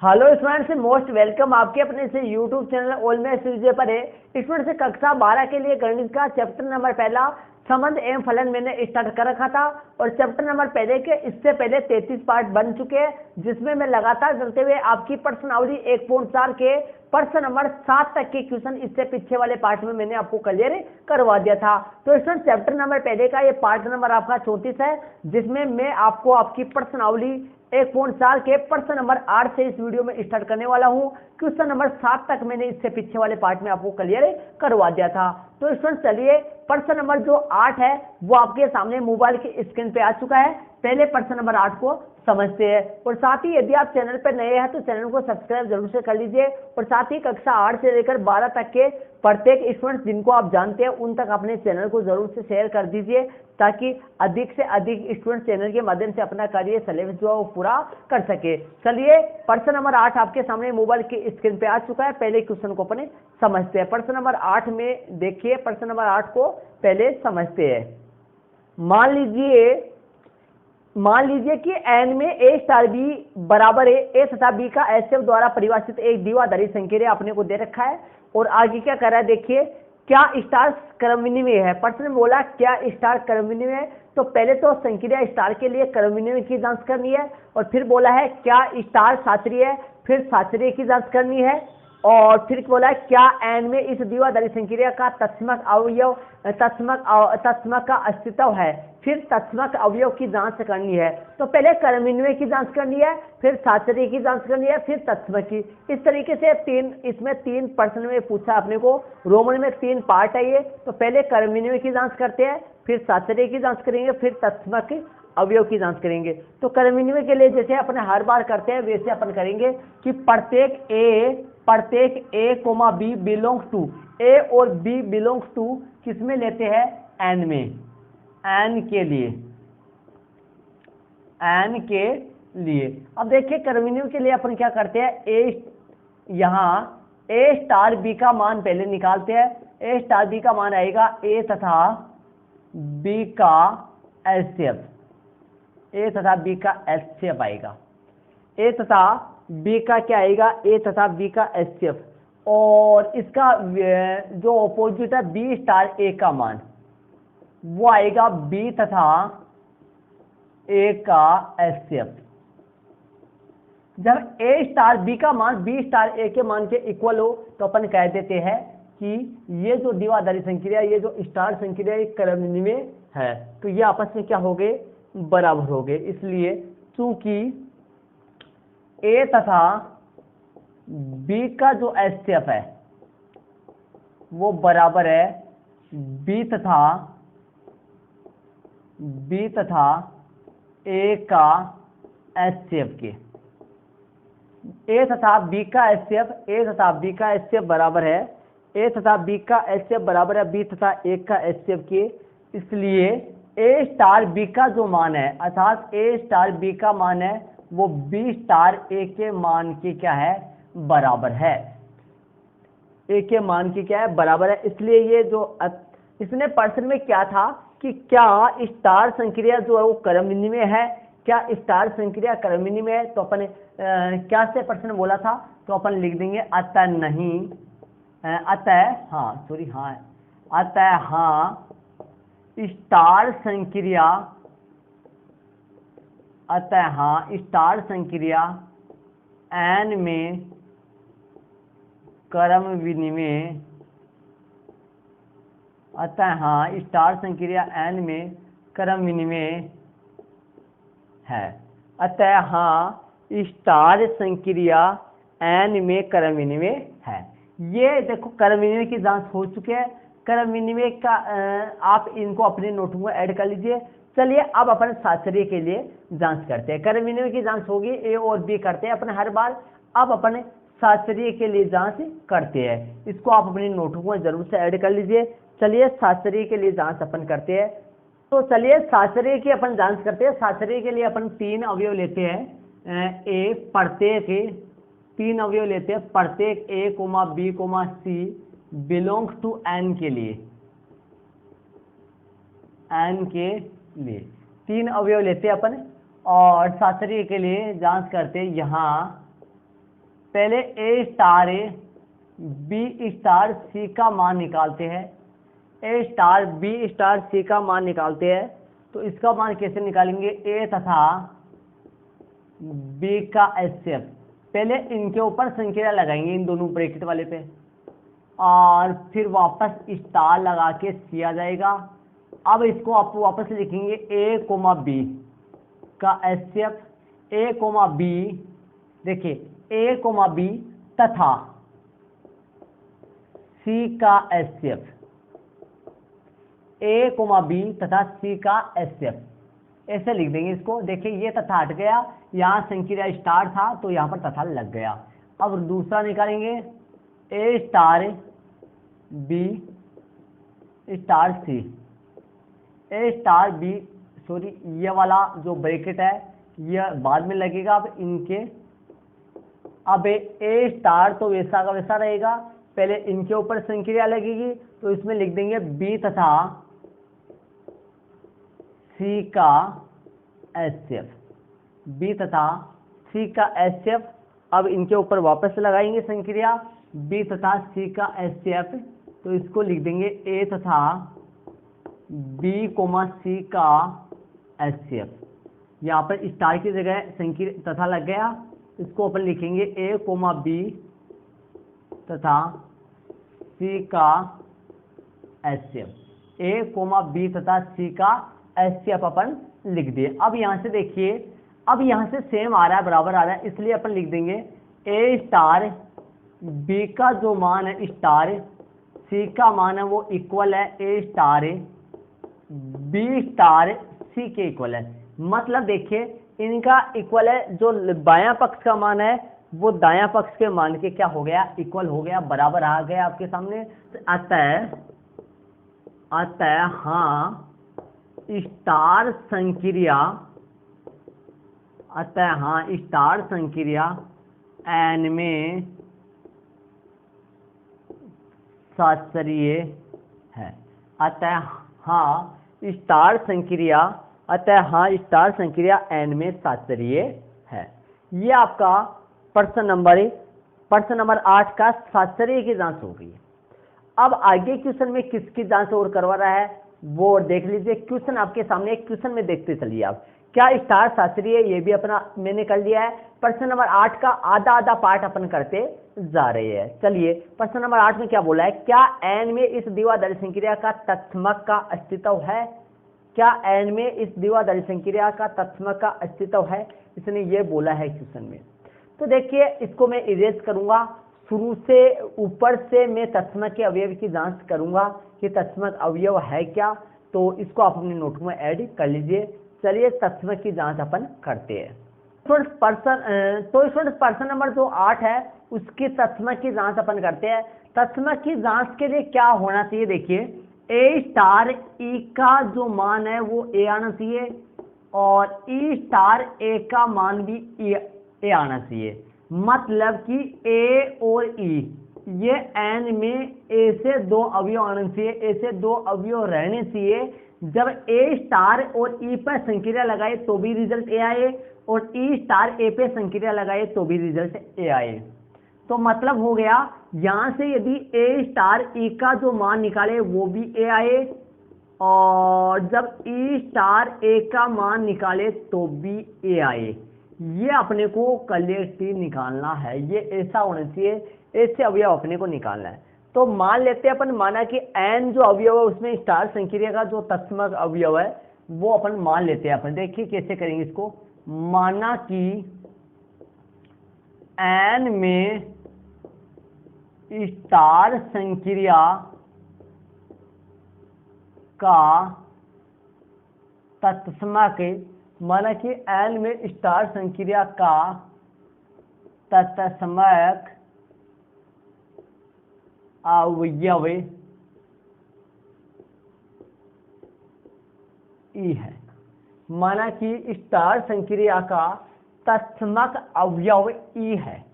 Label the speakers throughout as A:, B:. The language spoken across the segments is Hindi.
A: हेलो स्टूडेंट्स, मोस्ट वेलकम आपके अपने से यूट्यूब चैनल ऑल मैथ्स विजय पर है। स्टूडेंट्स, कक्षा 12 के लिए गणित का चैप्टर नंबर पहला संबंध एवं फलन मैंने स्टार्ट कर रखा था और चैप्टर नंबर पहले के इससे पहले 33 पार्ट बन चुके हैं, जिसमें मैं लगातार करते हुए आपकी प्रश्नावली 1.4 के प्रश्न नंबर 7 तक के क्वेश्चन इससे पीछे वाले पार्ट में मैंने आपको क्लियर करवा दिया था। तो स्टूडेंट, चैप्टर नंबर पहले का ये पार्ट नंबर आपका 34 है, जिसमें मैं आपको आपकी प्रश्नावली 1.4 के प्रश्न नंबर 8 से इस वीडियो में स्टार्ट करने वाला हूं। क्वेश्चन नंबर 7 तक मैंने इससे पीछे वाले पार्ट में आपको क्लियर करवा दिया था। तो स्टूडेंट, चलिए प्रश्न नंबर जो 8 है वो आपके सामने मोबाइल की स्क्रीन पे आ चुका है। पहले प्रश्न नंबर 8 को समझते हैं और साथ ही यदि आप चैनल पर नए हैं तो चैनल को सब्सक्राइब जरूर से कर लीजिए और साथ ही कक्षा 8 से लेकर 12 तक के प्रत्येक स्टूडेंट जिनको आप जानते हैं उन तक अपने चैनल को जरूर से शेयर कर दीजिए, ताकि अधिक से अधिक स्टूडेंट चैनल के माध्यम से अपना कार्य सिलेबस जो है वो पूरा कर सके। चलिए प्रश्न नंबर 8 आपके सामने मोबाइल की स्क्रीन पे आ चुका है। पहले क्वेश्चन को अपने समझते हैं। प्रश्न नंबर 8 में देखिए, प्रश्न नंबर 8 को पहले समझते हैं। मान लीजिए कि n में a स्टार b बराबर है a तथा b का एचसीएफ द्वारा परिभाषित एक द्विआधारी संकीर्ण अपने को दे रखा है और आगे क्या कर रहा है देखिए, क्या स्टार क्रम विनिमय है। प्रश्न में बोला क्या स्टार क्रम विनिमय है, तो पहले तो संकीर्ण स्टार के लिए क्रम विनिमय की जांच करनी है और फिर बोला है क्या स्टार शास्त्रीय है, फिर शास्त्रीय की जांच करनी है और फिर बोला क्या n में इस द्विआधारी संकीर्ण का तत्समक अवयव तत्समक का अस्तित्व है, फिर तत्समक अवयव की जांच करनी है। तो पहले क्रम विनिमय की जांच करनी है, फिर शास्त्रीय की जांच करनी है, फिर तत्समक की। इस तरीके से इसमें तीन प्रश्न में पूछा अपने को। रोमन में 3 पार्ट है ये। तो पहले क्रम विनिमय की जांच करते हैं, फिर शास्त्रीय की जांच करेंगे, फिर तत्समक अवयव की जांच करेंगे। तो क्रम विनिमय के लिए जैसे अपन हर बार करते हैं वैसे अपन करेंगे कि प्रत्येक A comma B belongs to ए और बी बिलोंग्स टू किसमें लेते हैं, एन में, एन के लिए। अब देखिए क्रम विनिमय के लिए अपन क्या करते हैं, यहां ए स्टार बी का मान पहले निकालते हैं। ए स्टार बी का मान आएगा ए तथा बी का एचसीएफ, ए तथा बी का एचसीएफ आएगा। ए तथा बी का क्या आएगा, ए तथा बी का एचसीएफ, और इसका जो ऑपोजिट है बी स्टार ए का मान वो आएगा बी तथा ए का एचसीएफ। जब ए स्टार बी का मान बी स्टार ए के मान के इक्वल हो तो अपन कह देते हैं कि ये जो द्विआधारी संकीर्ण, ये जो स्टार संकीर्ण है क्रम विनिमय है, तो ये आपस में क्या हो गए, बराबर हो गए। इसलिए चूंकि ए तथा बी का जो एचसीएफ है वो बराबर है बी तथा ए का एचसीएफ के। ए तथा बी का एचसीएफ बराबर है ए तथा बी का एचसीएफ बराबर है बी तथा ए का एचसीएफ के। इसलिए ए स्टार बी का जो मान है, अर्थात ए स्टार बी का मान है वो बी स्टार ए के मान के क्या है, बराबर है, ए के मान की क्या है, बराबर है। इसलिए ये जो इसने प्रश्न में क्या था कि क्या स्टार संक्रिया जो है वो क्रम विनिमय है, क्या स्टार संक्रिया क्रम विनिमय है। तो अपन क्या से प्रश्न बोला था, तो अपन लिख देंगे अतः नहीं, अतः हाँ स्टार संक्रिया, अतः हाँ स्टार संक्रिया एन में क्रम विनिमय, अतः हाँ स्टार संक्रिया एन में क्रम विनिमय है। अतः हाँ स्टार संक्रिया एन में क्रम विनिमय है। ये देखो क्रम विनिमय की जांच हो चुकी है। क्रम विनिमय का आप इनको अपने नोटों में ऐड कर लीजिए। चलिए अब अपन शास्त्रीय के लिए जांच करते हैं। क्रम विनिमय की जांच होगी, ए और बी करते हैं अपन हर बार। अब अपन शास्त्रीय के लिए जांच करते हैं, इसको आप अपनी नोटों में जरूर से ऐड कर लीजिए। चलिए शास्त्रीय के लिए जांच अपन करते हैं। तो चलिए शास्त्रीय की अपन जांच करते हैं। शास्त्रीय के लिए अपन 3 अवयव लेते हैं। ए प्रत्येक 3 अवयव लेते हैं, प्रत्येक A comma B comma C belongs to N के लिए, एन के लिए 3 अवयव लेते हैं अपन और शास्त्रीय के लिए जांच करते हैं। यहाँ पहले ए स्टार बी स्टार सी का मान निकालते हैं। ए स्टार बी स्टार सी का मान निकालते हैं, तो इसका मान कैसे निकालेंगे? ए तथा बी का एचसीएफ, पहले इनके ऊपर संख्या लगाएंगे इन दोनों ब्रैकेट वाले पे, और फिर वापस स्टार लगा के सी आ जाएगा। अब इसको आप वापस लिखेंगे ए कोमा बी का एचसीएफ, ए कोमा बी, देखिए ए कोमा बी तथा सी का एचसीएफ, ए कोमा बी तथा सी का एचसीएफ, ऐसे लिख देंगे इसको। देखिए ये तथा हट गया, यहाँ संख्या स्टार था तो यहाँ पर तथा लग गया। अब दूसरा निकालेंगे ए स्टार बी स्टार सी, ए स्टार बी, सॉरी ये वाला जो ब्रैकेट है यह बाद में लगेगा। अब ए स्टार तो वैसा का वैसा रहेगा, पहले इनके ऊपर संख्या लगेगी, तो इसमें लिख देंगे बी तथा सी का एचसीएफ, बी तथा सी का एचसीएफ। अब इनके ऊपर वापस लगाएंगे संख्या बी तथा सी का एचसीएफ, तो इसको लिख देंगे ए तथा बी कोमा सी का एचसीएफ। यहाँ पर स्टार की जगह संख्या तथा लग गया, इसको अपन लिखेंगे ए कोमा बी तथा सी का एचसीएफ, ए कोमा बी तथा सी का एचसीएफ अपन लिख दिए। अब यहाँ से देखिए, अब यहाँ से सेम आ रहा है, बराबर आ रहा है, इसलिए अपन लिख देंगे ए स्टार बी का जो मान है स्टार सी का मान है वो इक्वल है A star B star C के इक्वल है। मतलब देखिए इनका इक्वल है, जो बायां पक्ष का मान है वो दायां पक्ष के मान के क्या हो गया? इक्वल हो गया, बराबर आ गया आपके सामने। अतः हाँ स्टार संक्रिया एन में शास्त्रीय है। अतः हाँ स्टार संक्रिया एन में शास्त्रीय है। ये आपका प्रश्न नंबर 8 का शास्त्रीय की जांच हो गई है। अब आगे क्वेश्चन में किसकी जांच और करवा रहा है वो देख लीजिए। क्वेश्चन आपके सामने, एक क्वेश्चन में देखते चलिए आप, क्या स्टार शास्त्रीय, ये भी अपना मैंने कर लिया है। प्रश्न नंबर 8 का आधा पार्ट अपन करते जा रहे हैं। चलिए प्रश्न नंबर 8 में क्या बोला है? क्या एन में इस द्विआधारी संक्रिया का तत्समक का अस्तित्व है? क्या एन में इस द्विआधारी संक्रिया का तत्समक का अस्तित्व है? इसने ये बोला है क्वेश्चन में। तो देखिए इसको मैं इरेज करूंगा, शुरू से ऊपर से मैं तत्समक के अवयव की जांच करूंगा कि तत्समक अवयव है क्या, तो इसको आप अपने नोट में ऐड कर लीजिए। चलिए तत्समक की जांच अपन करते हैं। प्रश्न नंबर जो 8 है उसकी तत्समक की जांच अपन करते हैं। तत्समक की जांच के लिए क्या होना चाहिए? देखिए ए स्टार ई का जो मान है वो ए आना चाहिए, और ई स्टार ए का मान भी ए आना चाहिए। मतलब कि ए और ई ये एन में ए से 2 अवयव आने चाहिए, ए से 2 अवयव रहने चाहिए। जब ए स्टार और ई पर संक्रिया लगाए तो भी रिजल्ट ए आए, और ई स्टार ए पे संक्रिया लगाए तो भी रिजल्ट ए आए। तो मतलब हो गया यहां से यदि ए स्टार ई का जो मान निकाले वो भी ए आए, और जब ई स्टार ए का मान निकाले तो भी ए आए। ये अपने को कलेक्टिव निकालना है, ये ऐसा होना चाहिए, ऐसे अवयव अपने को निकालना है। तो मान लेते हैं अपन, माना कि एन जो अवयव है उसमें स्टार संक्रिया का जो तत्समक अवयव है वो अपन मान लेते हैं। अपन देखिए कैसे करेंगे इसको। माना कि एन में स्टार संक्रिया का तत्समक, माना कि एन में स्टार संक्रिया का तत्समक अवयव ई है। माना कि स्टार संक्रिया का तत्समक अवयव ई है,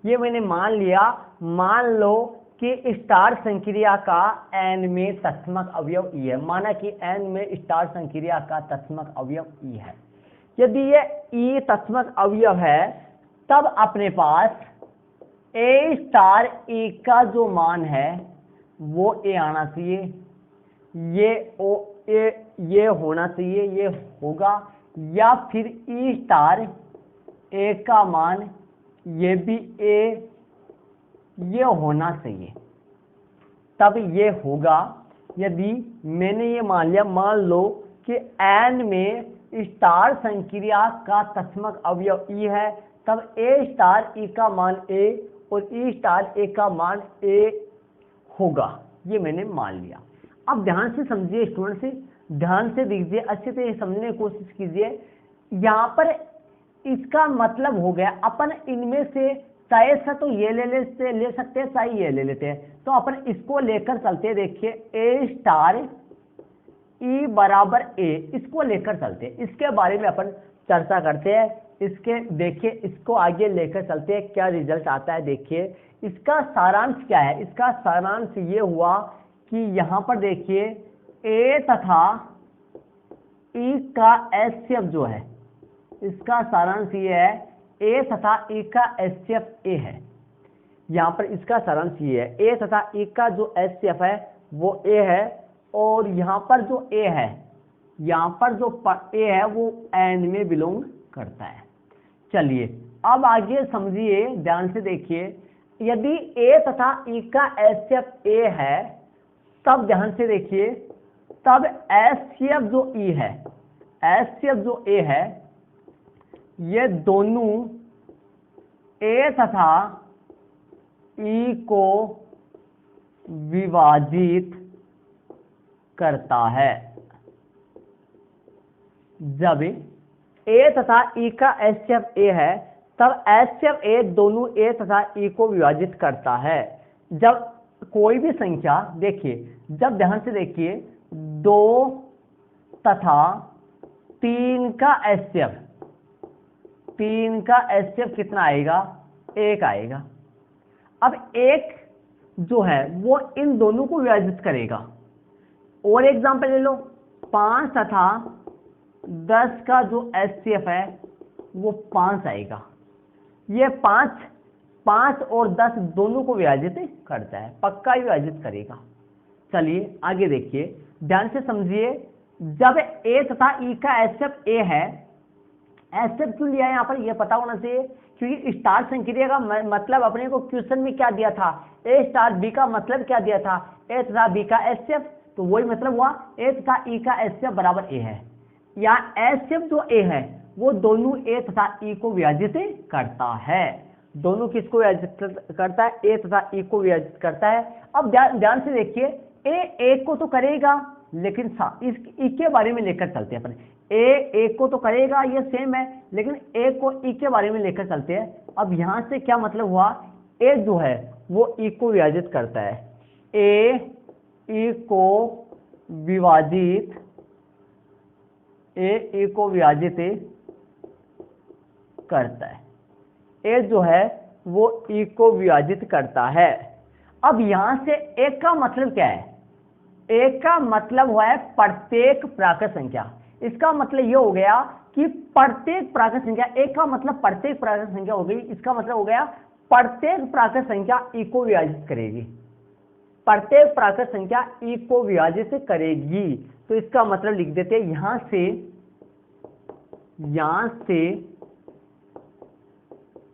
A: ये मैंने मान लिया। मान लो कि स्टार संक्रिया का एन में तत्समक अवयव ई है। माना कि एन में स्टार संक्रिया का तत्समक अवयव ई है। यदि ये ई तत्समक अवयव है तब अपने पास ए स्टार ए का जो मान है वो ए आना चाहिए, ये होना चाहिए, ये होगा, या फिर ई स्टार ए का मान ये भी ए, ये होना चाहिए, तब ये होगा। यदि मैंने ये मान लिया, मान लो कि एन में स्टार संक्रिया का तत्समक अवयव ई है, तब ए स्टार ई का मान ए और ई स्टार ए का मान ए होगा, ये मैंने मान लिया। अब ध्यान से समझिए स्टूडेंट, से ध्यान से देखिए, अच्छे से समझने की कोशिश कीजिए। यहाँ पर इसका मतलब हो गया, अपन इनमें से चाहे सा तो ये ले सकते हैं, चाहे ये ले लेते हैं, तो अपन इसको लेकर चलते हैं। देखिए ए स्टार ई बराबर ए, इसको लेकर चलते हैं, इसके बारे में अपन चर्चा करते हैं। इसके देखिए, इसको आगे लेकर चलते हैं, क्या रिजल्ट आता है। देखिए इसका सारांश क्या है, इसका सारांश ये हुआ कि यहाँ पर देखिए ए तथा ई का एचसीएफ जो है, इसका सारांश ये है ए तथा ई का एचसीएफ ए है। यहाँ पर इसका सारांश ये है, ए तथा ई का जो एचसीएफ है वो ए है, और यहाँ पर जो ए है, यहाँ पर जो ए है वो एन में बिलोंग करता है। चलिए अब आगे समझिए, ध्यान से देखिए। यदि ए तथा ई का एचसीएफ ए है, तब ध्यान से देखिए, तब एचसीएफ जो ई है, एचसीएफ जो ए है, ये दोनों ए तथा ई को विभाजित करता है। जब ए तथा ई का एचसीएफ ए है, तब एचसीएफ ए दोनों ए तथा ई को विभाजित करता है। जब कोई भी संख्या, देखिए जब ध्यान से देखिए 2 तथा 3 का एचसीएफ, 3 का एचसीएफ कितना आएगा, 1 आएगा। अब 1 जो है वो इन दोनों को विभाजित करेगा। और एग्जांपल ले लो, 5 तथा 10 का जो एचसीएफ है वो 5 आएगा। ये 5 और 10 दोनों को विभाजित करता है, पक्का विभाजित करेगा। चलिए आगे देखिए, ध्यान से समझिए। जब ए तथा ई का एचसीएफ ए है, एचसीएफ क्यों लिया है यहाँ पर, यह पता होना चाहिए, क्योंकि स्टार संक्रिया का मतलब अपने को क्वेश्चन में क्या दिया था, ए स्टार बी का मतलब क्या दिया था, ए तथा बी का एचसीएफ, तो वही मतलब हुआ ए तथा ई का एचसीएफ बराबर ए है। या एचसीएफ जो ए है वो दोनों ए तथा ई को विभाजित करता है। दोनों किसको विभाजित करता है, ए तथा ई को विभाजित करता है। अब ध्यान से देखिए, ए को तो करेगा, लेकिन ई के बारे में लेकर चलते हैं अपन। ए को तो करेगा, ये सेम है, लेकिन ए को ई के बारे में लेकर चलते हैं। अब यहां से क्या मतलब हुआ, ए जो है वो ई को विभाजित करता है, ए ई को विभाजित करता है, ए जो है वो ई को विभाजित करता है। अब यहां से ए का मतलब क्या है, ए का मतलब हुआ है प्रत्येक प्राकृत संख्या। इसका मतलब ये हो गया कि प्रत्येक प्राकृत संख्या, ए का मतलब प्रत्येक प्राकृत संख्या हो गई, इसका मतलब हो गया प्रत्येक प्राकृत संख्या ई को विभाजित करेगी, प्रत्येक प्राकृत संख्या ई को विभाजित करेगी। तो इसका मतलब लिख देते हैं यहां से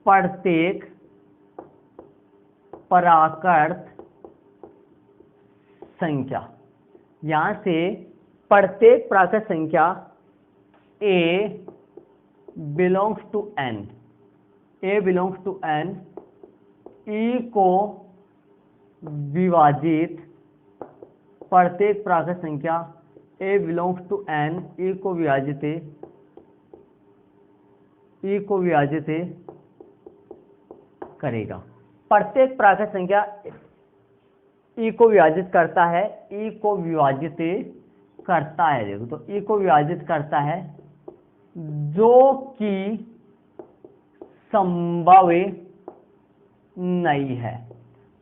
A: प्रत्येक प्राकृत संख्या, यहां से प्रत्येक प्राकृत संख्या a belongs to n, ई को विभाजित, प्रत्येक प्राकृत संख्या a belongs to n, ई को विभाजित करेगा। प्रत्येक प्राकृत संख्या ई को विभाजित करता है, ई को विभाजित करता है। देखो तो ई को विभाजित करता है, जो कि संभव नहीं है।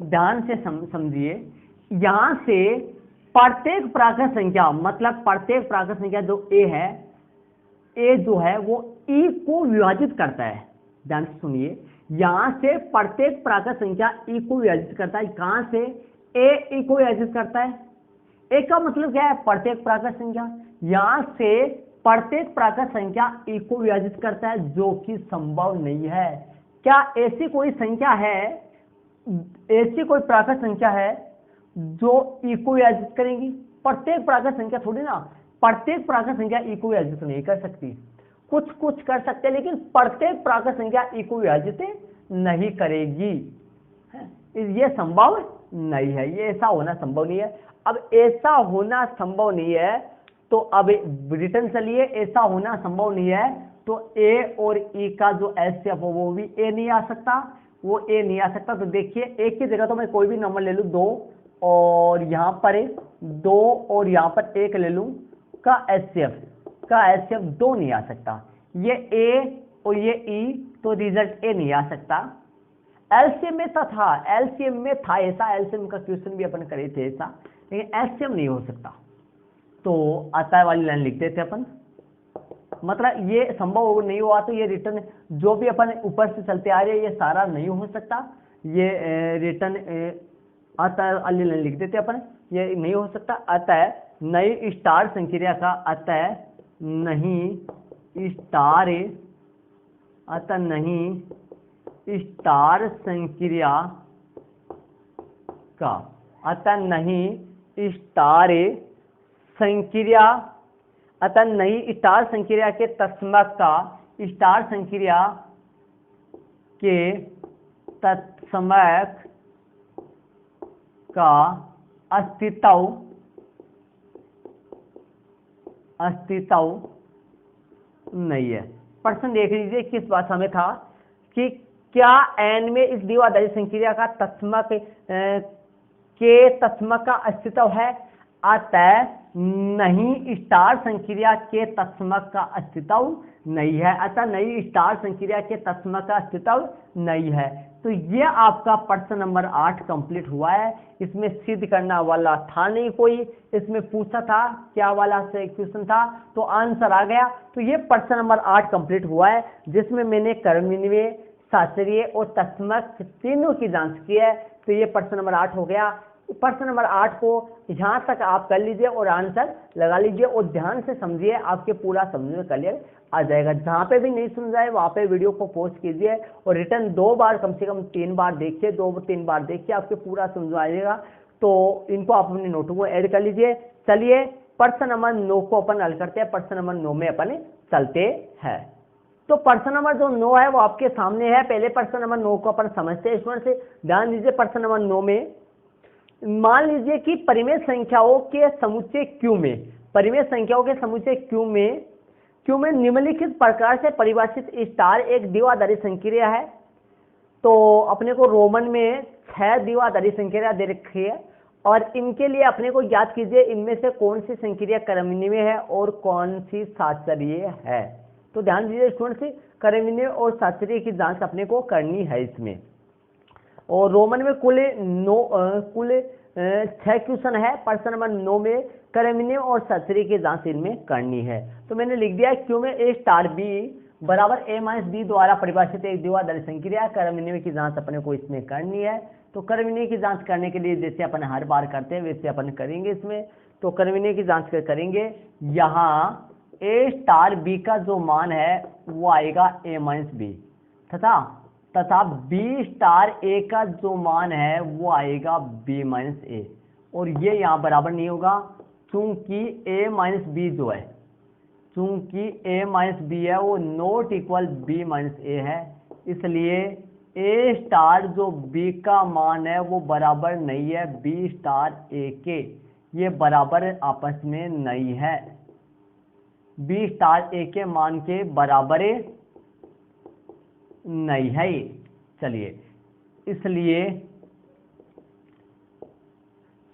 A: ध्यान से समझिए, यहां से प्रत्येक प्राकृत संख्या मतलब प्रत्येक प्राकृत संख्या जो ए है, ए जो है वो ई को विभाजित करता है, ध्यान से सुनिए, यहां से प्रत्येक प्राकृत संख्या ई को विभाजित करता है। कहां से? ए ई को विभाजित करता है। ए का मतलब क्या है? प्रत्येक प्राकृत संख्या। यहां से प्रत्येक प्राकृत संख्या ई को विभाजित करता है, जो कि संभव नहीं है। क्या ऐसी कोई संख्या है, ऐसी कोई प्राकृत संख्या है जो ई को विभाजित करेंगी? प्रत्येक प्राकृत संख्या थोड़ी ना, प्रत्येक प्राकृत संख्या ई को विभाजित नहीं कर सकती। कुछ कुछ कर सकते हैं, लेकिन प्रत्येक प्राकृत संख्या ई को विभाजित नहीं करेगी। ये संभव नहीं है, ये ऐसा होना संभव नहीं है। अब ऐसा होना संभव नहीं है तो अब रिटर्न चलिए, ऐसा होना संभव नहीं है तो ए और ई का जो एचसीएफ हो वो भी ए नहीं आ सकता, वो ए नहीं आ सकता। तो देखिए, एक की जगह तो मैं कोई भी नंबर ले लूं 2 और यहां पर 2 और यहां पर 1 ले लूं, का एचसीएफ 2 नहीं आ सकता। ये ए और ये ई, तो रिजल्ट ए नहीं आ सकता। एलसीएम में था, एलसीएम में था ऐसा, एलसीएम का क्वेश्चन भी अपन करे थे ऐसा, लेकिन एलसीएम नहीं हो सकता। तो अतः वाली लाइन लिख देते अपन, मतलब ये संभव नहीं हुआ तो ये रिटर्न जो भी अपन ऊपर से चलते आ रहे हैं ये सारा नहीं हो सकता। ये रिटर्न अतः वाली लाइन लिख देते अपन, ये नहीं हो सकता। अतः नई स्टार संक्रिया का, अतः नहीं स्टार संक्रिया का, अतः नहीं स्टार संक्रिया, अतः नई स्टार संक्रिया के तत्समक का, स्टार संक्रिया के तत्समक का अस्तित्व नहीं है। प्रश्न देख लीजिए किस भाषा में था कि क्या एन में इस द्विआधारी संक्रिया का तत्समक के तत्समक का अस्तित्व है? अतः नहीं स्टार संक्रिया के तत्समक का अस्तित्व नहीं है। अतः नई स्टार संक्रिया के तत्समक का अस्तित्व नहीं है। तो ये आपका प्रश्न नंबर 8 कंप्लीट हुआ है। इसमें सिद्ध करना वाला था नहीं कोई, इसमें पूछा था क्या वाला से क्वेश्चन था तो आंसर आ गया। तो ये प्रश्न नंबर 8 कंप्लीट हुआ है, जिसमें मैंने कर्मण्य, शास्त्रीय और तत्समक तीनों की जांच की है। तो ये प्रश्न नंबर 8 हो गया। प्रश्न नंबर 8 को यहां तक आप कर लीजिए और आंसर लगा लीजिए और ध्यान से समझिए, आपके पूरा समझ में क्लियर आ जाएगा। जहां पे भी नहीं समझाए वहां पे वीडियो को पॉज कीजिए और रिटर्न 2 बार, कम से कम 3 बार देखिए, 2-3 बार देखिए, आपके पूरा समझ आएगा। तो इनको आप अपने नोटों को ऐड कर लीजिए। चलिए प्रश्न नंबर 9 को अपन हल करते हैं। प्रश्न नंबर 9 में अपन चलते हैं। तो प्रश्न नंबर जो 9 है वो आपके सामने है। पहले प्रश्न नंबर 9 को अपन समझते हैं। इसमें से ध्यान दीजिए, प्रश्न नंबर 9 में मान लीजिए कि परिमेय संख्याओं के समुच्चय Q में, परिमेय संख्याओं के समुच्चय Q में निम्नलिखित प्रकार से परिभाषित स्टार एक द्विआधारी संक्रिया है। तो अपने को रोमन में 6 द्विआधारी संक्रिया दे रखी है और इनके लिए अपने को याद कीजिए इनमें से कौन सी संक्रिया कर्मण्य में है और कौन सी शास्त्रीय है। तो ध्यान दीजिए स्टूडेंट्स, कर्मण्य और शास्त्रीय की जांच अपने को करनी है इसमें। और रोमन में कुल 6 क्वेश्चन है। प्रश्न नंबर 9 में कर्मण्य और शास्त्रीय की जांच इनमें करनी है। तो मैंने लिख दिया क्यू में ए स्टार बी बराबर ए माइनस बी द्वारा परिभाषित एक द्विआधारी संक्रिया, कर्मण्य की जांच अपने को इसमें करनी है। तो कर्मण्य की जांच करने के लिए जैसे अपन हर बार करते हैं वैसे अपन करेंगे इसमें। तो कर्मण्य की जांच करेंगे, यहाँ ए स्टार बी का जो मान है वो आएगा ए माइनस बी तथा बी स्टार ए का जो मान है वो आएगा बी माइनस ए। और ये यहाँ बराबर नहीं होगा क्योंकि ए माइनस बी जो है, चूंकि ए माइनस बी है वो नॉट इक्वल बी माइनस ए है, इसलिए ए स्टार जो बी का मान है वो बराबर नहीं है बी स्टार ए के। ये बराबर आपस में नहीं है, बी स्टार ए के मान के बराबर नहीं है। चलिए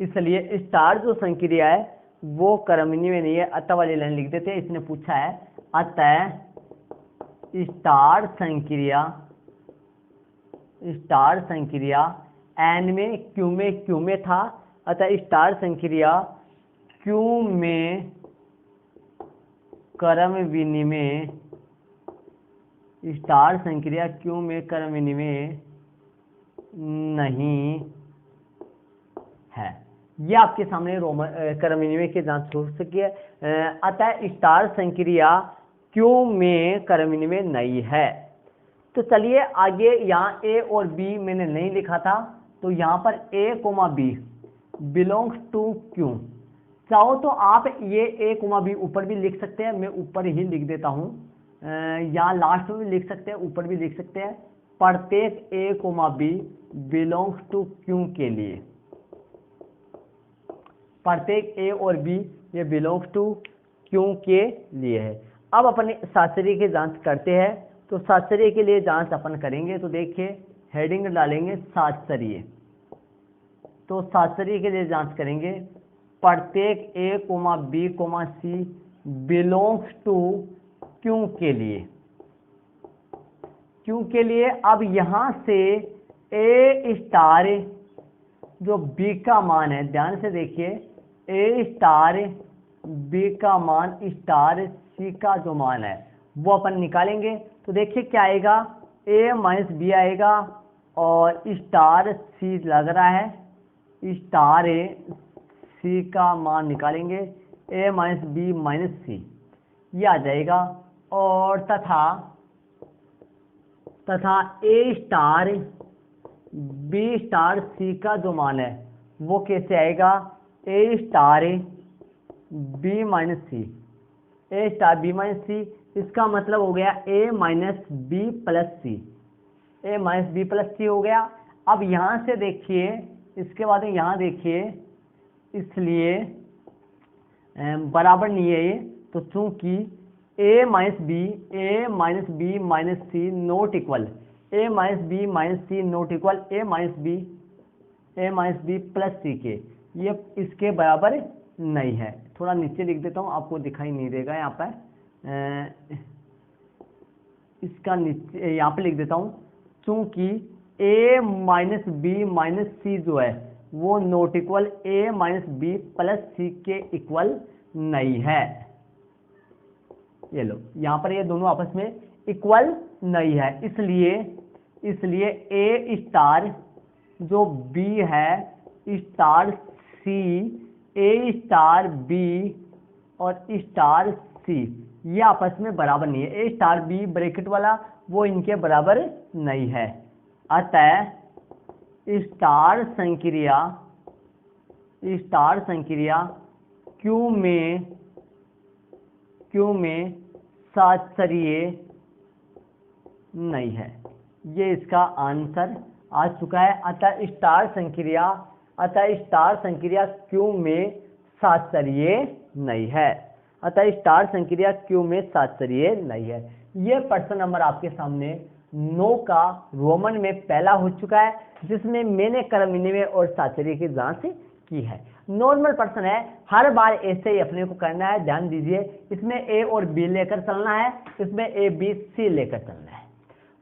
A: इसलिए स्टार जो संक्रिया है वो कर्मण्य में नहीं है। अतः वाली लाइन लिख देते हैं। इसने पूछा है अतः स्टार संक्रिया एन में क्यू में था, अतः स्टार संक्रिया क्यू में क्रम विनिमय स्टार संक्रिया क्यों में क्रम विनिमय नहीं है। ये आपके सामने क्रम विनिमय की जांच हो सकी है। अतः स्टार संक्रिया क्यों में क्रम विनिमय नहीं है। तो चलिए आगे, यहाँ ए और बी मैंने नहीं लिखा था, तो यहाँ पर ए कोमा बी बिलोंग्स टू क्यों। चाहो तो आप ये ए कोमा बी ऊपर भी लिख सकते हैं, मैं ऊपर ही लिख देता हूँ, यहाँ लास्ट में भी लिख सकते हैं, ऊपर भी लिख सकते हैं। प्रत्येक A comma B belongs to Q के लिए, प्रत्येक ए और बी ये बिलोंग्स टू क्यों के लिए है। अब अपने साचर्य की जांच करते हैं। तो साचर्य के लिए जांच अपन करेंगे, तो देखिए हेडिंग डालेंगे साचर्य। तो साचर्य के लिए जांच करेंगे, प्रत्येक A comma B comma C belongs to Q के लिए, क्यों के लिए। अब यहां से ए स्टार जो बी का मान है, ध्यान से देखिए, ए स्टार बी का मान स्टार सी का जो मान है वो अपन निकालेंगे। तो देखिए क्या आएगा, ए माइनस बी आएगा और स्टार सी लग रहा है, स्टार ए सी का मान निकालेंगे, ए माइनस बी माइनस सी ये आ जाएगा। और तथा ए स्टार बी स्टार सी का जो मान है वो कैसे आएगा, ए स्टार बी माइनस सी, ए स्टार बी माइनस सी, इसका मतलब हो गया ए माइनस बी प्लस सी, ए माइनस बी प्लस सी हो गया। अब यहाँ से देखिए, इसके बाद यहाँ देखिए, इसलिए बराबर नहीं है ये, तो चूंकि A minus B minus C not equal, A minus B minus C not equal A minus B plus सी के, ये इसके बराबर नहीं है। थोड़ा नीचे लिख देता हूँ, आपको दिखाई नहीं देगा यहाँ पर, इसका नीचे यहाँ पे लिख देता हूँ, चूंकि ए माइनस बी माइनस सी जो है वो नोट इक्वल ए माइनस बी प्लस सी के इक्वल नहीं है। ये लो, यहाँ पर ये दोनों आपस में इक्वल नहीं है, इसलिए ए स्टार जो बी है स्टार सी, ए स्टार बी और स्टार सी ये आपस में बराबर नहीं है। ए स्टार बी ब्रैकेट वाला वो इनके बराबर नहीं है। अतः स्टार संक्रिया क्यों में साचर्य नहीं है। ये इसका आंसर आ चुका है। अतः स्टार संक्रिया क्यों में साचर्य नहीं है। अतः स्टार संक्रिया क्यों में साचर्य नहीं है। ये प्रश्न नंबर आपके सामने 9 का रोमन में पहला हो चुका है, जिसमें मैंने क्रम विनिमय और साचर्य की जांच की है। नॉर्मल प्रश्न है, हर बार ऐसे ही अपने को करना है। ध्यान दीजिए, इसमें ए और बी लेकर चलना है, इसमें ए बी सी लेकर चलना है।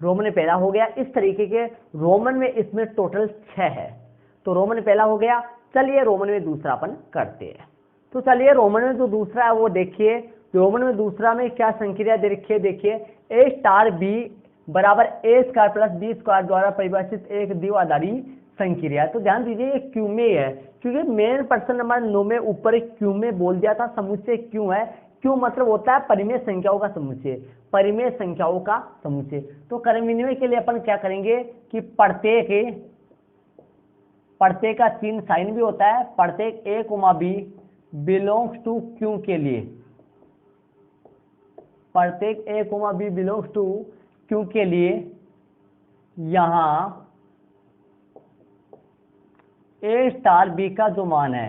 A: रोमन में पहला हो गया। इस तरीके के रोमन में इसमें टोटल 6 है, तो रोमन पहला हो गया। चलिए रोमन में दूसरा अपन करते हैं। तो चलिए रोमन में जो दूसरा है वो देखिए। रोमन में दूसरा में क्या संक्रिया दे रखी है, देखिए ए स्टार बी बराबर ए स्क्वायर प्लस बी स्क्वायर द्वारा परिभाषित एक द्विआधारी संक्रिया। तो ध्यान दीजिए ये क्यों में है, क्योंकि मेन प्रश्न नंबर 9 में ऊपर क्यों में बोल दिया था। समुच्चय क्यों है, क्यों मतलब होता है परिमेय संख्याओं का समुच्चय, परिमेय संख्याओं का समुच्चय। तो क्रम विनिमय के लिए अपन क्या करेंगे कि प्रत्येक का चिन्ह साइन भी होता है। प्रत्येक A comma B belongs to Q के लिए, प्रत्येक A comma B belongs to Q के लिए यहां ए स्टार बी का जो मान है,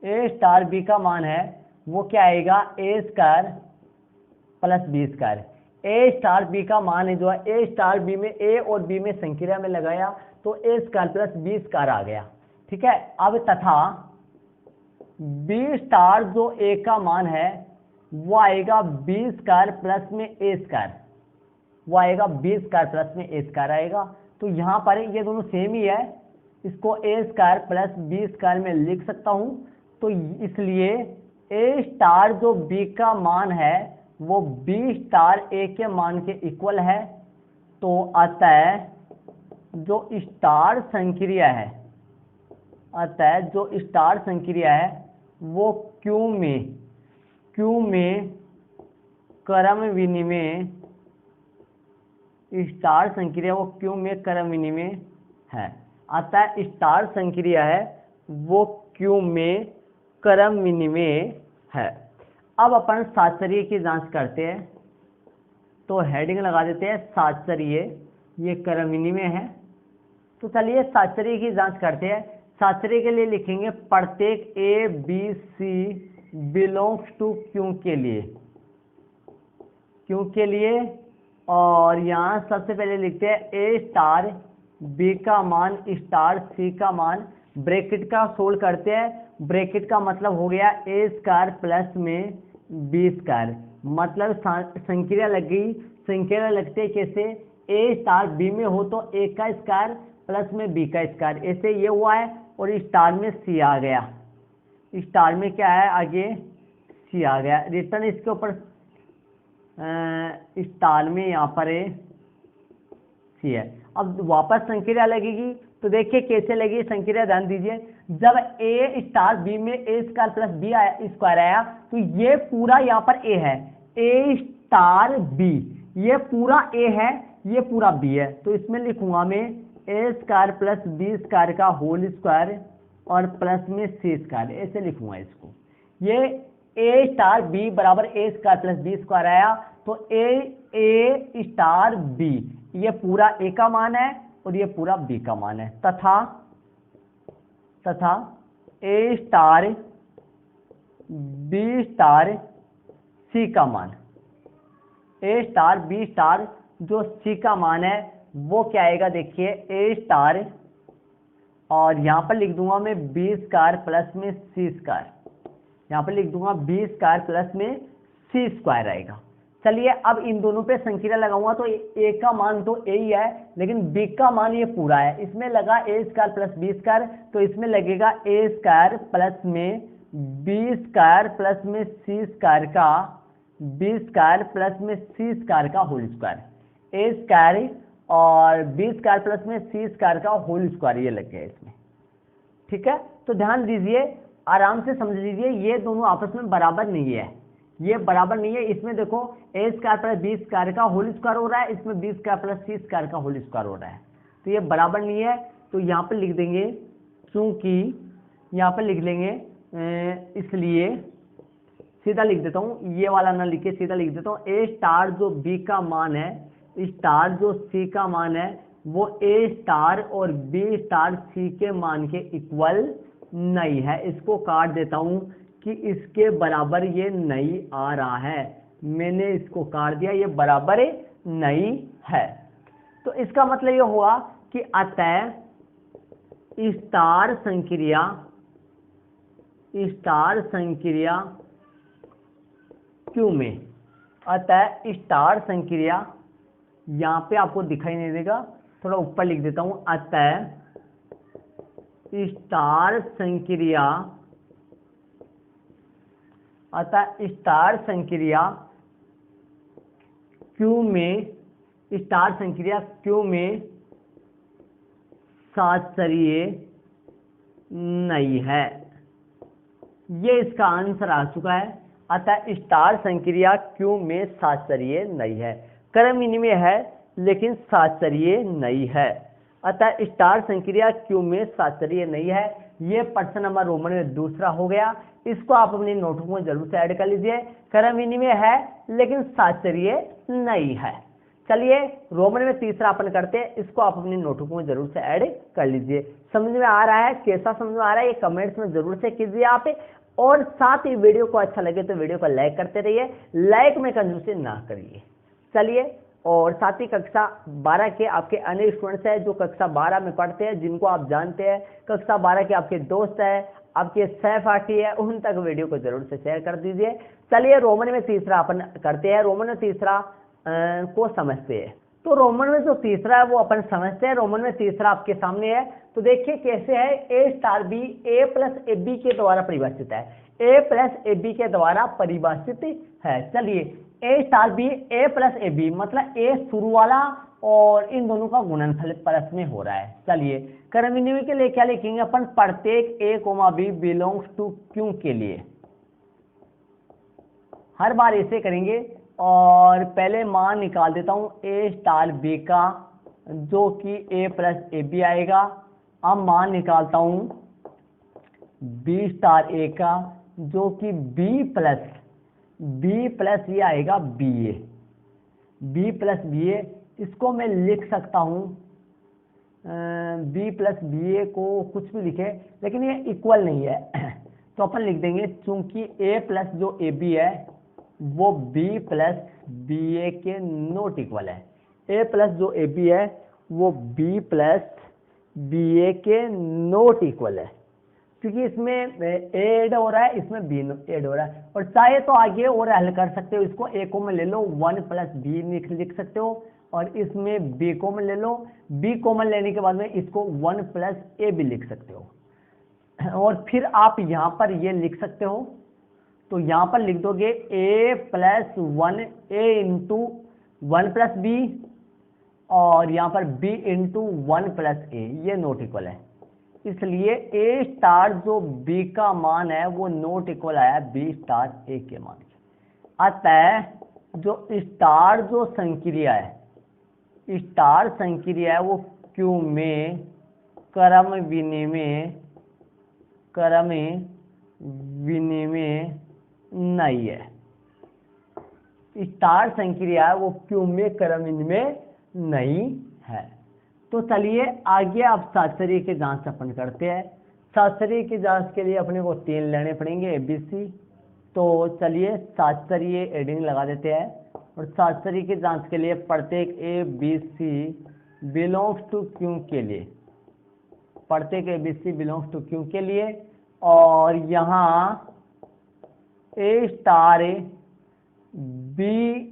A: ए स्टार बी का मान है वो क्या आएगा, ए स्क्वायर प्लस बी स्क्वायर। ए स्टार बी का मान है जो है, ए स्टार बी में ए और बी में संक्रिया में लगाया तो ए स्क्वायर प्लस बी स्क्वायर आ गया। ठीक है। अब तथा बी स्टार जो ए का मान है वो आएगा बी स्क्वायर प्लस में ए स्क्वायर, वो आएगा बी स्क्वायर प्लस में ए स्क्वायर आएगा। तो यहां पर ये दोनों सेम ही है, इसको ए स्क्वायर प्लस बी स्क्वायर में लिख सकता हूं। तो इसलिए ए स्टार जो बी का मान है वो बी स्टार ए के मान के इक्वल है, तो अतः जो स्टार संक्रिया है, अतः जो स्टार संक्रिया है वो क्यू में क्रम विनिमय, स्टार संक्रिया वो क्यू में क्रम विनिमय है। अतः स्टार संक्रिया है वो क्यू में क्रम विनिमय है। अब अपन साचर्य की जांच करते हैं, तो हेडिंग लगा देते हैं साचर्य, ये क्रम विनिमय है। तो चलिए साचर्य की जांच करते हैं। साचर्य के लिए लिखेंगे प्रत्येक A B C belongs to Q के लिए, और यहाँ सबसे पहले लिखते हैं ए स्टार बी का मान स्टार सी का मान, ब्रैकेट का सोल्व करते हैं। ब्रैकेट का मतलब हो गया ए स्क्वायर प्लस में बी स्क्वायर, मतलब संक्रिया लग गई। संक्रिया लगते हैं कैसे, ए स्टार बी में हो तो ए का स्क्वायर प्लस में बी का स्क्वायर, ऐसे ये हुआ है। और स्टार में सी आ गया, स्टार में क्या है आगे सी आ गया, रिटर्न इसके ऊपर स्टार में यहाँ पर सी है। अब वापस संक्रिया लगेगी, तो देखिए कैसे लगी संक्रिया, ध्यान दीजिए। जब ए स्टार बी में ए स्क्वायर प्लस बी स्क्वायर आया, तो ये पूरा यहाँ पर ए है, ए स्टार बी, ये पूरा ए है, ये पूरा बी है। तो इसमें लिखूंगा मैं ए स्क्वायर प्लस बी स्क्वायर का होल स्क्वायर और प्लस में सी स्क्वायर, ऐसे लिखूंगा इसको। ये ए स्टार बी बराबर ए स्क्वायर प्लस बी स्क्वायर आया, तो ए स्टार बी ये पूरा ए का मान है और ये पूरा बी का मान है, तथा ए स्टार बी स्टार सी का मान, ए स्टार बी स्टार जो सी का मान है वो क्या आएगा, देखिए ए स्टार, और यहाँ पर लिख दूंगा मैं बी स्क्वायर प्लस में सी स्क्वायर, यहाँ पर लिख दूंगा बी स्क्वायर प्लस में सी स्क्वायर आएगा। चलिए अब इन दोनों पे संक्रिया लगाऊंगा, तो ए का मान तो ए ही है, लेकिन बी का मान ये पूरा है। इसमें लगा ए स्क्वायर प्लस बी स्क्वायर, तो इसमें लगेगा ए स्क्वायर प्लस में बी स्क्वायर प्लस में सी स्क्वायर का, बी स्क्वायर प्लस में सी स्क्वायर का होल स्क्वायर, ए स्क्वायर और बी स्क्वायर प्लस में सी स्क्वायर का होल स्क्वायर, ये लग गया इसमें। ठीक है, तो ध्यान दीजिए, आराम से समझ लीजिए, ये दोनों आपस में बराबर नहीं है, ये बराबर नहीं है। इसमें देखो ए स्क्वायर प्लस बी स्क्वायर का होल स्क्वायर हो रहा है, इसमें बी स्क्वायर प्लस सी स्क्वायर का होल स्क्वायर हो रहा है, तो ये बराबर नहीं है। तो यहाँ पर लिख देंगे, क्योंकि यहाँ पर लिख लेंगे, इसलिए सीधा लिख देता हूँ, ये वाला ना लिखे, सीधा लिख देता हूँ। ए स्टार जो बी का मान है, स्टार जो सी का मान है, वो ए स्टार और बी स्टार सी के मान के इक्वल नहीं है। इसको काट देता हूं कि इसके बराबर ये नहीं आ रहा है, मैंने इसको काट दिया, ये बराबर नहीं है। तो इसका मतलब ये हुआ कि अतः स्टार संक्रिया क्यू में, अतः स्टार संक्रिया, यहाँ पे आपको दिखाई नहीं देगा, थोड़ा ऊपर लिख देता हूं, अतः स्टार संक्रिया क्यू में, स्टार संक्रिया क्यू में साचर्य नहीं है। ये इसका आंसर आ चुका है। अतः स्टार संक्रिया क्यू में साचर्य नहीं है, क्रम विनिमय है लेकिन साचर्य नहीं है। अतः स्टार संक्रिया क्यू में साचर्य नहीं है। ये प्रश्न नंबर रोमन में दूसरा हो गया। इसको आप अपनी नोटबुक में जरूर से ऐड कर लीजिए। क्रम विनिमय है लेकिन साचर्य नहीं है। चलिए रोमन में तीसरा अपन करते हैं, इसको आप अपनी नोटबुक में जरूर से ऐड कर लीजिए। समझ में आ रहा है, कैसा समझ में आ रहा है, ये कमेंट्स में जरूर से कीजिए आप। और साथ ही वीडियो को अच्छा लगे तो वीडियो को लाइक करते रहिए, लाइक में कंजूसी ना करिए। चलिए, और साथ ही कक्षा 12 के आपके अन्य स्टूडेंट्स हैं जो कक्षा 12 में पढ़ते हैं, जिनको आप जानते हैं, कक्षा 12 के आपके दोस्त हैं, आपके सहपाठी है, उन तक वीडियो को जरूर से शेयर कर दीजिए। चलिए रोमन में तीसरा अपन करते हैं। रोमन में तीसरा को समझते हैं। तो रोमन में जो तीसरा है वो अपन समझते हैं। रोमन में तीसरा आपके सामने है, तो देखिए कैसे है। A star B A plus A B के द्वारा परिभाषित है, ए प्लस ए बी के द्वारा परिभाषित है। चलिए A star B A plus A B, मतलब ए शुरू वाला और इन दोनों का गुणनफल प्लस में हो रहा है। चलिए क्रम विनिमय के लिए क्या लिखेंगे अपन, प्रत्येक A comma B belongs to Q के लिए हर बार ऐसे करेंगे। और पहले मान निकाल देता हूं ए स्टार बी का, जो कि ए प्लस ए बी आएगा। अब मान निकालता हूं बी स्टार ए का, जो कि बी प्लस ये आएगा बी ए, बी प्लस बी ए। इसको मैं लिख सकता हूं बी प्लस बी ए को कुछ भी लिखे, लेकिन ये इक्वल नहीं है तो अपन लिख देंगे चूंकि ए प्लस जो ए बी है वो बी प्लस बी ए के नोट इक्वल है। ए प्लस जो ए बी है वो बी प्लस बी ए के नोट इक्वल है, क्योंकि इसमें ए ऐड हो रहा है, इसमें बी ऐड हो रहा है। और चाहे तो आगे और हल कर सकते हो, इसको ए को में ले लो 1 प्लस बी लिख सकते हो, और इसमें बी कॉमन ले लो, बी कॉमन लेने के बाद में इसको 1 प्लस ए भी लिख सकते हो। और फिर आप यहाँ पर ये लिख सकते हो, तो यहाँ पर लिख दोगे ए प्लस 1 ए इंटू 1 प्लस बी, और यहाँ पर बी इंटू 1 प्लस ए, ये नोट इक्वल है। इसलिए ए स्टार जो बी का मान है वो नोट इक्वल आया बी स्टार ए के मान के। अतः जो स्टार जो संक्रिया है, स्टार संक्रिया है वो क्यू में क्रम विनिमय नहीं है। स्टार संक्रिया है वो क्यू में क्रम विनिमय नहीं है। तो चलिए आगे अब साहचर्य की जांच अपन करते हैं। साहचर्य की जांच के लिए अपने को 3 लेने पड़ेंगे ABC। तो चलिए साहचर्य एडिंग लगा देते हैं, और साहचर्य की जांच के लिए प्रत्येक ABC बिलोंग्स टू क्यू के लिए, प्रत्येक ABC बिलोंग्स टू क्यू के लिए, और यहाँ ए स्टार बी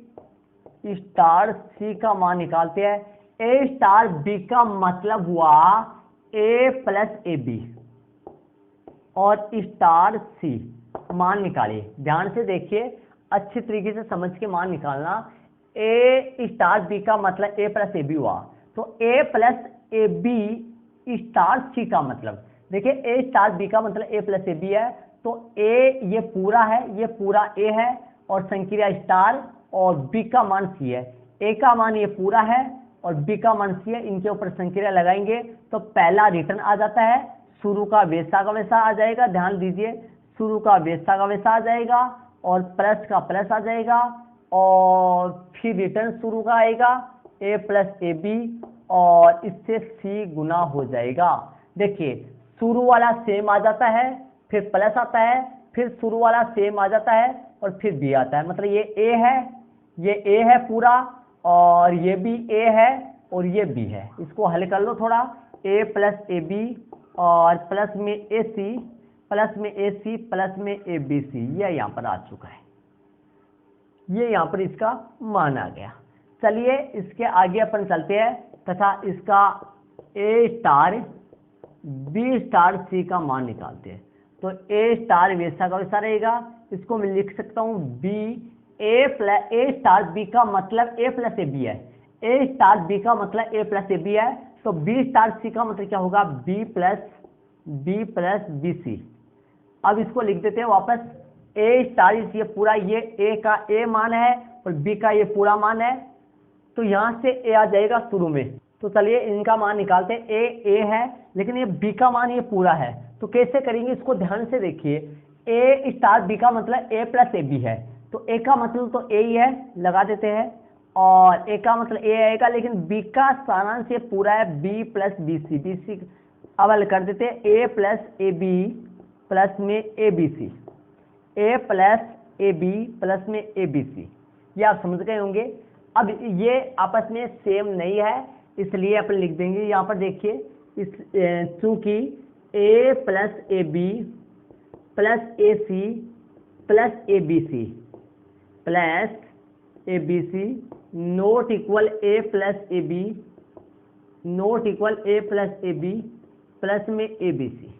A: स्टार सी का मान निकालते हैं। ए स्टार बी का मतलब हुआ ए प्लस ए बी, और स्टार सी मान निकालिए। ध्यान से देखिए, अच्छी तरीके से समझ के मान निकालना। ए स्टार बी का मतलब ए प्लस ए बी हुआ, तो ए प्लस ए बी स्टार सी का मतलब, देखिए ए स्टार बी का मतलब ए प्लस ए बी है, तो ए ये पूरा है, ये पूरा ए है, और संक्रिया स्टार, और बी का मान सी है। ए का मान ये पूरा है और बी का मान सी है, इनके ऊपर संक्रिया लगाएंगे तो पहला रिटर्न आ जाता है, शुरू का वैसा का वैसा आ जाएगा। ध्यान दीजिए, शुरू का वैसा का वैसा आ जाएगा, और प्लस का प्लस आ जाएगा, और फिर रिटर्न शुरू का आएगा ए प्लस ए बी, और इससे सी गुना हो जाएगा। देखिए शुरू वाला सेम आ जाता है, फिर प्लस आता है, फिर शुरू वाला सेम आ जाता है, और फिर बी आता है। मतलब ये ए है, ये ए है पूरा, और ये भी ए है, और ये बी है। इसको हल कर लो थोड़ा, ए प्लस ए बी, और प्लस में ए सी, प्लस में ए सी, प्लस में ए बी सी, ये यहाँ पर आ चुका है। ये यहाँ पर इसका मान आ गया। चलिए इसके आगे अपन चलते हैं, तथा इसका ए स्टार बी स्टार सी का मान निकालते हैं। तो ए स्टार वैसा का वैसा रहेगा, इसको मैं लिख सकता हूँ बी ए स्टार बी का मतलब ए प्लस ए बी है, ए स्टार बी का मतलब ए प्लस ए बी है, तो बी स्टार सी का मतलब क्या होगा बी प्लस बी सी। अब इसको लिख देते हैं वापस, ए स्टार ये पूरा, ये ए का ए मान है और बी का ये पूरा मान है, तो यहाँ से ए आ जाएगा शुरू में। तो चलिए इनका मान निकालते हैं। ए है, लेकिन ये बी का मान ये पूरा है, तो कैसे करेंगे इसको ध्यान से देखिए। ए स्टार बी का मतलब ए प्लस ए बी है, तो ए का मतलब तो ए ही है, लगा देते हैं, और ए का मतलब ए आएगा, लेकिन बी का सारांश ये पूरा है बी प्लस बी सी। अब हल कर देते हैं A plus A B plus में A B C, A plus A B plus में ए बी सी, ये आप समझ गए होंगे। अब ये आपस में सेम नहीं है, इसलिए अपन लिख देंगे यहाँ पर। देखिए इस चूंकि A plus A B plus A C plus A B C plus A B C not equal A plus A B, not equal A plus A B plus में ए बी सी,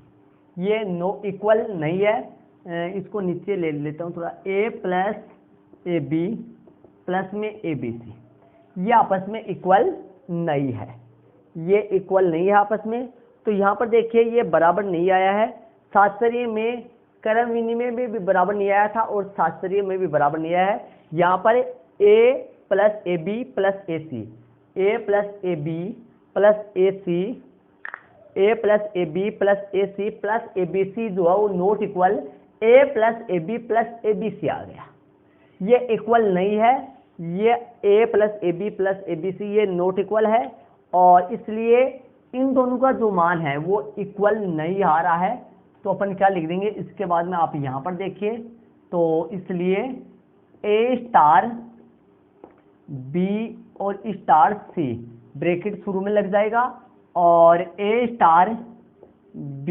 A: ये नो इक्वल नहीं है। इसको नीचे ले लेता हूँ थोड़ा, ए प्लस ए बी प्लस में ABC, ये आपस में इक्वल नहीं है, ये इक्वल नहीं है आपस में। तो यहाँ पर देखिए ये बराबर नहीं आया है, सातचर्य में क्रम विनिमय में भी बराबर नहीं आया था और सातचर्य में भी बराबर नहीं आया है। यहाँ पर A plus AB plus AC, A plus AB plus AC, A plus AB plus AC plus ABC जो है वो not equal A plus AB plus ABC आ गया, ये इक्वल नहीं है, ये A plus AB plus ABC ये नॉट इक्वल है और इसलिए इन दोनों का जो मान है वो इक्वल नहीं आ रहा है। तो अपन क्या लिख देंगे इसके बाद में, आप यहाँ पर देखिए, तो इसलिए A स्टार B और स्टार C ब्रैकेट शुरू में लग जाएगा और A स्टार B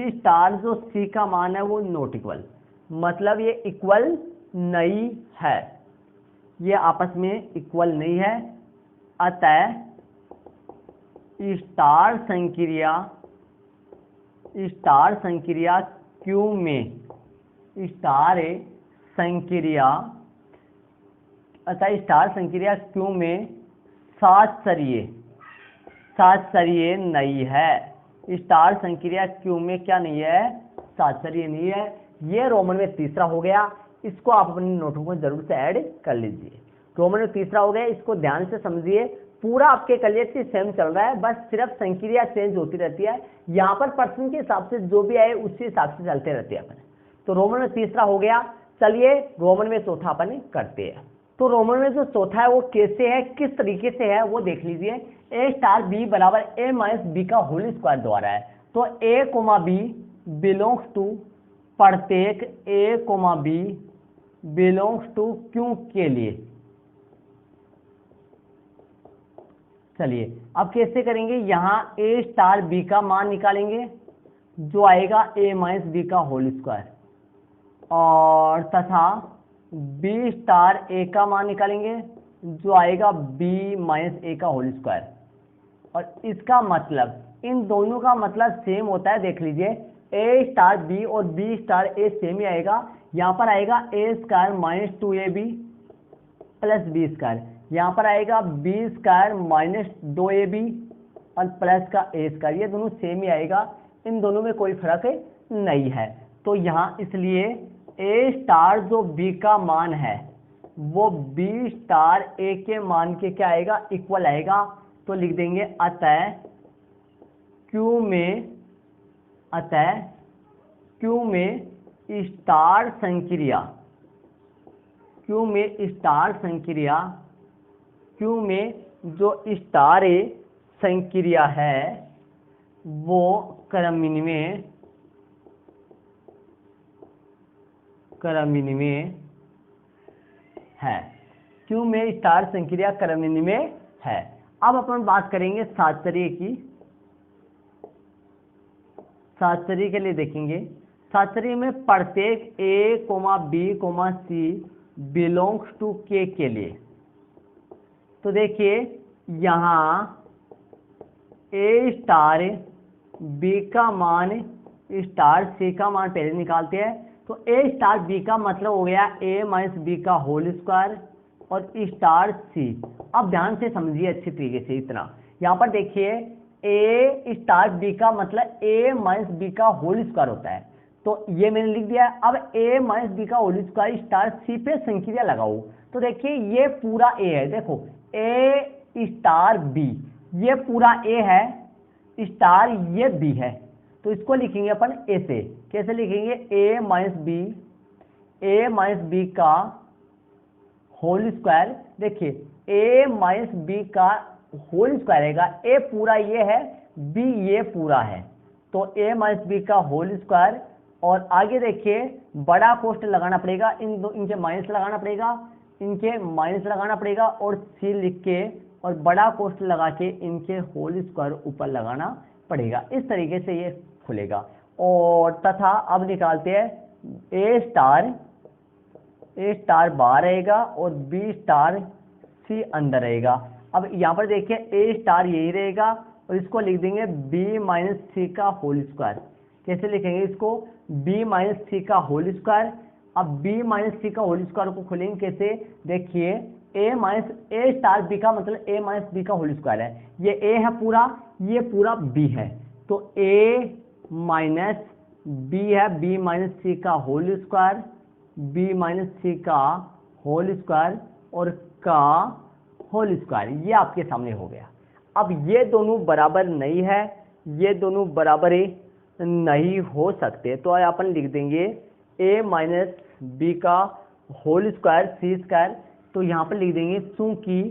A: स्टार जो C का मान है वो नॉट इक्वल, मतलब ये इक्वल नहीं है, ये आपस में इक्वल नहीं है। अतः स्टार संक्रिया Q में स्टार संक्रिया Q में सातचर्य नहीं है, स्टार संक्रिया Q में क्या नहीं है, सातचर्य नहीं है। ये रोमन में तीसरा हो गया, इसको आप अपनी नोटों में जरूर से ऐड कर लीजिए। रोमन में तीसरा हो गया, इसको ध्यान से समझिए, पूरा आपके कैलकुलेशन सेम चल रहा है, बस सिर्फ संक्रिया चेंज होती रहती है। यहाँ पर पर्सन के हिसाब से जो भी आए उसी हिसाब से चलते रहते हैं अपन। तो रोमन में तीसरा हो गया, चलिए रोमन में चौथा अपन करते हैं। तो रोमन में जो चौथा है वो कैसे है, किस तरीके से है वो देख लीजिए। A स्टार B बराबर A माइनस B का होल स्क्वायर द्वारा है। तो A comma B belongs to प्रत्येक A comma B belongs to Q के लिए। चलिए अब कैसे करेंगे, यहाँ A स्टार B का मान निकालेंगे जो आएगा A माइनस B का होल स्क्वायर, और तथा B स्टार A का मान निकालेंगे जो आएगा B माइनस A का होल स्क्वायर। और इसका मतलब, इन दोनों का मतलब सेम होता है, देख लीजिए A स्टार B और B स्टार A सेम ही आएगा। यहाँ पर आएगा A square minus 2AB plus B square, यहाँ पर आएगा B स्क्वायर माइनस 2AB और प्लस का A स्क्वायर, ये दोनों सेम ही आएगा, इन दोनों में कोई फर्क नहीं है। तो यहाँ इसलिए A स्टार जो B का मान है वो B स्टार A के मान के क्या आएगा, इक्वल आएगा। तो लिख देंगे अतः Q में स्टार संक्रिया Q में जो स्टार A संक्रिया है वो क्रम विनिमय है। Q में स्टार संक्रिया क्रम विनिमय है। अब अपन बात करेंगे सातचर्य की। सातचर्य के लिए देखेंगे, सातचर्य में प्रत्येक A, B, C belongs to K के लिए। तो देखिए यहाँ A स्टार B का मान स्टार C का मान पहले निकालते हैं। तो A स्टार B का मतलब हो गया A माइनस B का होल स्क्वायर और स्टार C। अब ध्यान से समझिए अच्छी तरीके से, इतना यहाँ पर देखिए A स्टार B का मतलब A माइनस B का होल स्क्वायर होता है, तो ये मैंने लिख दिया। अब A माइनस B का होल स्क्वायर स्टार C पे संक्रिया लगाओ, तो देखिए ये पूरा A है, देखो A स्टार B ये पूरा A है, स्टार ये B है, तो इसको लिखेंगे अपन A से। कैसे लिखेंगे, A माइनस B का होल स्क्वायर, देखिए A माइनस B का होल स्क्वायर रहेगा, A पूरा ये है, B ये पूरा है, तो A माइनस B का होल स्क्वायर। और आगे देखिए बड़ा कोष्ठ लगाना पड़ेगा, इनके माइनस लगाना पड़ेगा, इनके माइनस लगाना पड़ेगा और C लिख के और बड़ा कोष्ठ लगा के इनके होल स्क्वायर ऊपर लगाना पड़ेगा। इस तरीके से ये खुलेगा। और तथा अब निकालते हैं A स्टार बाहर रहेगा और B स्टार C अंदर रहेगा। अब यहाँ पर देखिए A स्टार यही रहेगा और इसको लिख देंगे B माइनस C का होल स्क्वायर। कैसे लिखेंगे इसको, B माइनस C का होल स्क्वायर अब बी माइनस सी का होल स्क्वायर को खोलेंगे कैसे, देखिए ए स्टार बी का मतलब ए माइनस बी का होल स्क्वायर है, ये ए है पूरा, ये पूरा बी है, तो ए माइनस बी है, बी माइनस सी का whole square, B minus C का होल स्क्वायर और का होल स्क्वायर, ये आपके सामने हो गया। अब ये दोनों बराबर नहीं है, ये दोनों बराबर नहीं हो सकते, तो अपन लिख देंगे ए माइनस बी का होल स्क्वायर सी स्क्वायर, तो यहाँ पर लिख देंगे चूंकि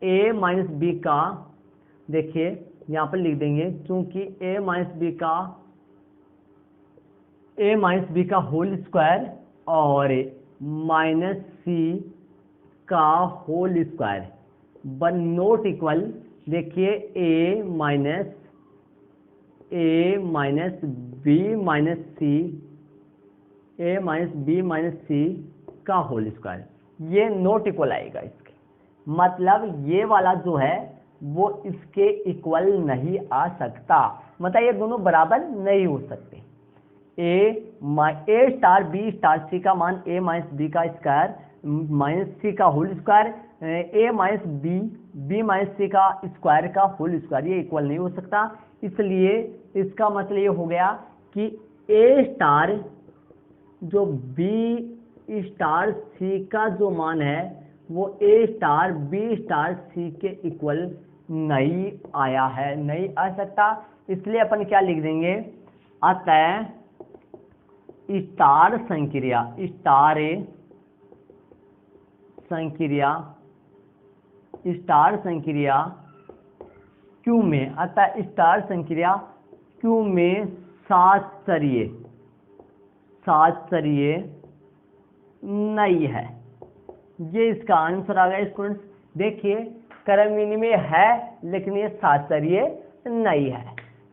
A: ए माइनस बी का, देखिए यहाँ पर लिख देंगे चूंकि ए माइनस बी का होल स्क्वायर और माइनस सी का whole square but not equal, देखिए A minus B minus C का होल स्क्वायर, ये नॉट इक्वल आएगा इसके, मतलब ये वाला जो है वो इसके इक्वल नहीं आ सकता, मतलब ये दोनों बराबर नहीं हो सकते। ए स्टार बी स्टार सी का मान ए माइनस बी का स्क्वायर माइनस सी का होल स्क्वायर, ए माइनस बी माइनस सी का स्क्वायर का होल स्क्वायर, ये इक्वल नहीं हो सकता, इसलिए इसका मतलब ये हो गया कि ए स्टार जो बी स्टार सी का जो मान है वो ए स्टार बी स्टार सी के इक्वल नहीं आया है, नहीं आ सकता, इसलिए अपन क्या लिख देंगे, अतः स्टार संक्रिया क्यू में, अतः स्टार संक्रिया क्यू में सातचर्ये नहीं है, ये इसका आंसर आ गया स्टूडेंट्स। देखिए क्रम विनिमय है लेकिन ये सातचर्ये नहीं है,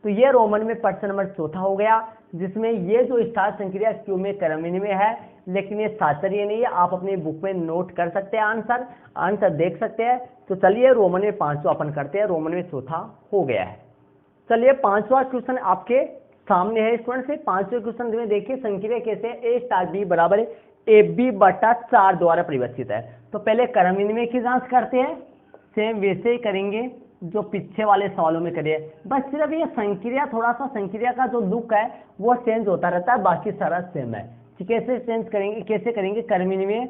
A: तो ये रोमन में प्रश्न नंबर 4 हो गया, जिसमें ये जो स्टार संक्रिया क्यू में क्रम विनिमय है लेकिन ये सातचर्ये नहीं है। आप अपनी बुक में नोट कर सकते हैं, आंसर देख सकते हैं। तो चलिए रोमन में 5वां अपन करते हैं, रोमन में 4 हो गया है। चलिए 5वां क्वेश्चन आपके सामने है स्टूडेंट से। 5वें क्वेश्चन में देखिए संक्रिया कैसे है, ए स्टार बी बराबर ए बी बटा 4 द्वारा परिवर्तित है। तो पहले क्रम विनिमय की जांच करते हैं, सेम वैसे ही करेंगे जो पीछे वाले सवालों में करिए, बस सिर्फ ये संक्रिया थोड़ा सा संक्रिया का जो लुक है वो चेंज होता रहता है, बाकी सारा सेम है। कैसे चेंज करेंगे, कैसे करेंगे क्रम विनिमय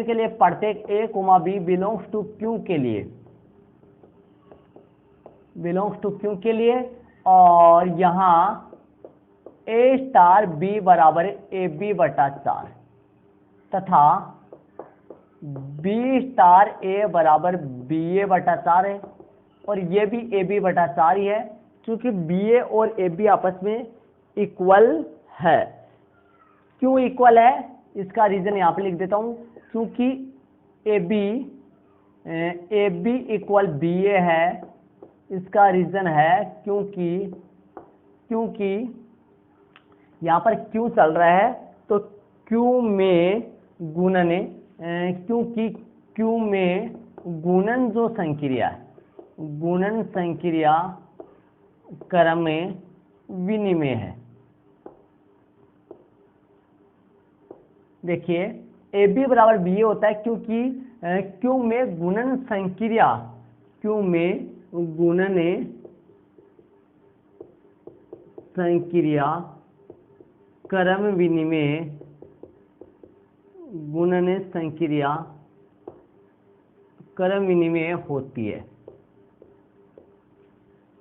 A: के लिए प्रत्येक A comma B belongs to Q के लिए और यहाँ ए स्टार बी बराबर ए बी बटा 4 तथा बी स्टार ए बराबर बी ए बटा 4 है और ये भी ए बी बटा 4 ही है, क्योंकि बी ए और ए बी आपस में इक्वल है। क्यों इक्वल है इसका रीजन यहाँ पे लिख देता हूँ, क्योंकि ए बी इक्वल बी ए है, इसका रीजन है क्योंकि यहाँ पर क्यों चल रहा है, तो क्यू में गुणन, क्योंकि क्यू में गुणन जो संक्रिया क्रम विनिमय है। देखिए ए बी बराबर बी ए होता है क्योंकि क्यू में गुणन संक्रिया क्रम विनिमय गुणन संक्रिया क्रम विनिमय होती है।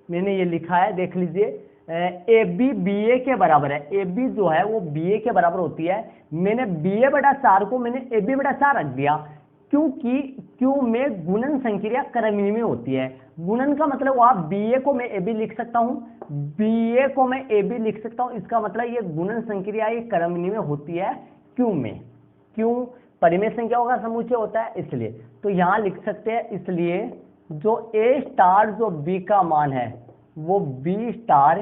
A: मैंने ये लिखा है, देख लीजिए, ए बी बी ए के बराबर है, ए बी जो है वो बी ए के बराबर होती है। मैंने बी ए बटा 4 को मैंने ए बी बटा 4 रख दिया, क्योंकि क्यू में गुणन संक्रिया क्रम विनिमय होती है। गुणन का मतलब आप बी ए को मैं ए बी लिख सकता हूँ, बी ए को मैं ए बी लिख सकता हूँ, इसका मतलब ये गुणन संक्रिया ये क्रम विनिमय होती है क्यू में। क्यों, परिमेय संख्याओं का समुच्चय होता है इसलिए। तो यहाँ लिख सकते हैं, इसलिए जो ए स्टार जो बी का मान है वो बी स्टार